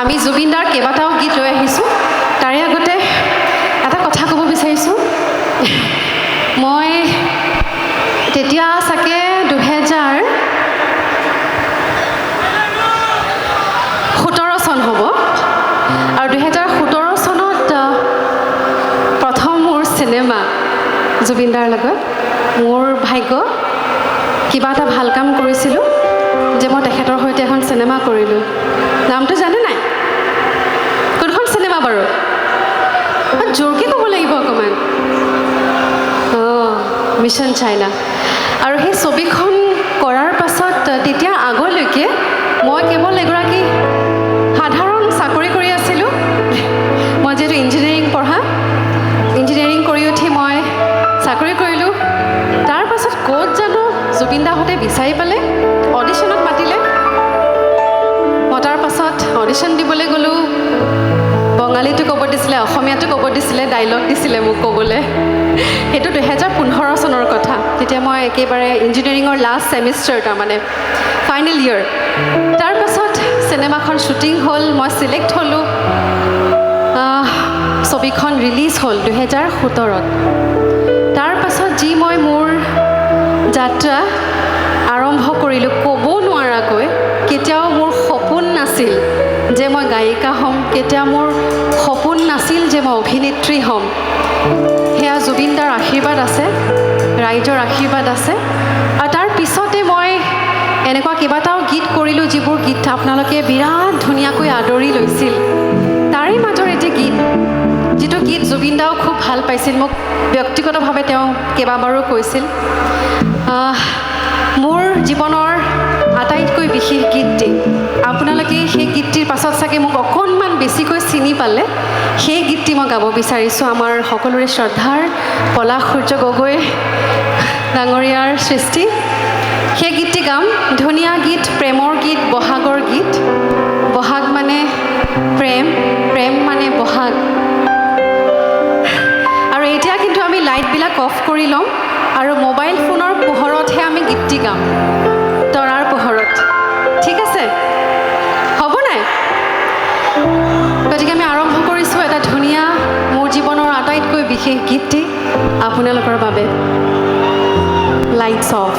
আমি জুবিন দাৰ কেইবাটাও গীত লৈ আহিছোঁ। তাৰে আগতে এটা কথা ক'ব বিচাৰিছোঁ। মই তেতিয়া চাগে 2017 চন হ'ব, আৰু 2017 চনত প্ৰথম মোৰ চিনেমা জুবিন দাৰ লগত। মোৰ ভাগ্য, কিবা এটা ভাল কাম কৰিছিলোঁ যে মই তেখেতৰ সৈতে এখন চিনেমা কৰিলোঁ। নামটো জানে নাই? কোনখন চিনেমা বাৰু? জোৰকৈ ক'ব লাগিব অকণমান। Mission China. আৰু সেই ছবিখন কৰাৰ পাছত তেতিয়া আগলৈকে মই কেৱল এগৰাকী সাধাৰণ চাকৰি কৰি আছিলোঁ। মই যিহেতু ইঞ্জিনিয়াৰিং পঢ়া, ইঞ্জিনিয়াৰিং কৰি উঠি মই চাকৰি কৰিলোঁ। তাৰ পাছত ক'ত জানো জুবিন দাহঁতে বিচাৰি পালে, অডিশ্যনত মাতিলে। মতাৰ পাছত অডিশ্যন দিবলৈ গ'লোঁ। বঙালীটো ক'ব দিছিলে, অসমীয়াটো ক'ব দিছিলে, ডাইলগ দিছিলে মোক ক'বলৈ। সেইটো 2015 চনৰ কথা। তেতিয়া মই একেবাৰে ইঞ্জিনিয়াৰিঙৰ লাষ্ট ছেমিষ্টাৰ, তাৰমানে ফাইনেল ইয়েৰ। তাৰপাছত চিনেমাখন শ্বুটিং হ'ল, মই চিলেক্ট হ'লোঁ। ছবিখন ৰিলিজ হ'ল 2017ত। তাৰপাছত যি মই মোৰ যাত্ৰা আৰম্ভ কৰিলোঁ ক'ব নোৱাৰাকৈ। কেতিয়াও মোৰ সপোন নাছিল যে মই গায়িকা হ'ম, কেতিয়াও মোৰ সপোন নাছিল যে মই অভিনেত্ৰী হ'ম। সেয়া জুবিন দাৰ আশীৰ্বাদ আছে, ৰাইজৰ আশীৰ্বাদ আছে। আৰু তাৰ পিছতে মই এনেকুৱা কেইবাটাও গীত কৰিলোঁ, যিবোৰ গীত আপোনালোকে বিৰাট ধুনীয়াকৈ আদৰি লৈছিল। তাৰে মাজৰ এটি গীত, যিটো গীত জুবিন দাও খুব ভাল পাইছিল, মোক ব্যক্তিগতভাৱে তেওঁ কেইবাবাৰো কৈছিল। মোৰ জীৱনৰ আটাইতকৈ বিশেষ গীতটি, আপোনালোকে সেই গীতটিৰ পাছত চাগে মোক অকণমান বেছিকৈ চিনি পালে। সেই গীতটি মই গাব বিচাৰিছোঁ। আমাৰ সকলোৰে শ্ৰদ্ধাৰ পলাশ সূৰ্য গগৈ ডাঙৰীয়াৰ সৃষ্টি। সেই গীতটি গাম। ধুনীয়া গীত, প্ৰেমৰ গীত, বহাগৰ গীত। বহাগ মানে প্ৰেম, প্ৰেম মানে বহাগ। আৰু এতিয়া কিন্তু আমি লাইটবিলাক অফ কৰি ল'ম, আৰু মোবাইল ফোনৰ পোহৰতহে আমি গীতটি গাম, তৰাৰ পোহৰত। ঠিক আছে? হ'ব নাই? গতিকে আমি আৰম্ভ কৰিছোঁ এটা ধুনীয়া, মোৰ জীৱনৰ আটাইতকৈ বিশেষ গীতটি আপোনালোকৰ বাবে। Lights of.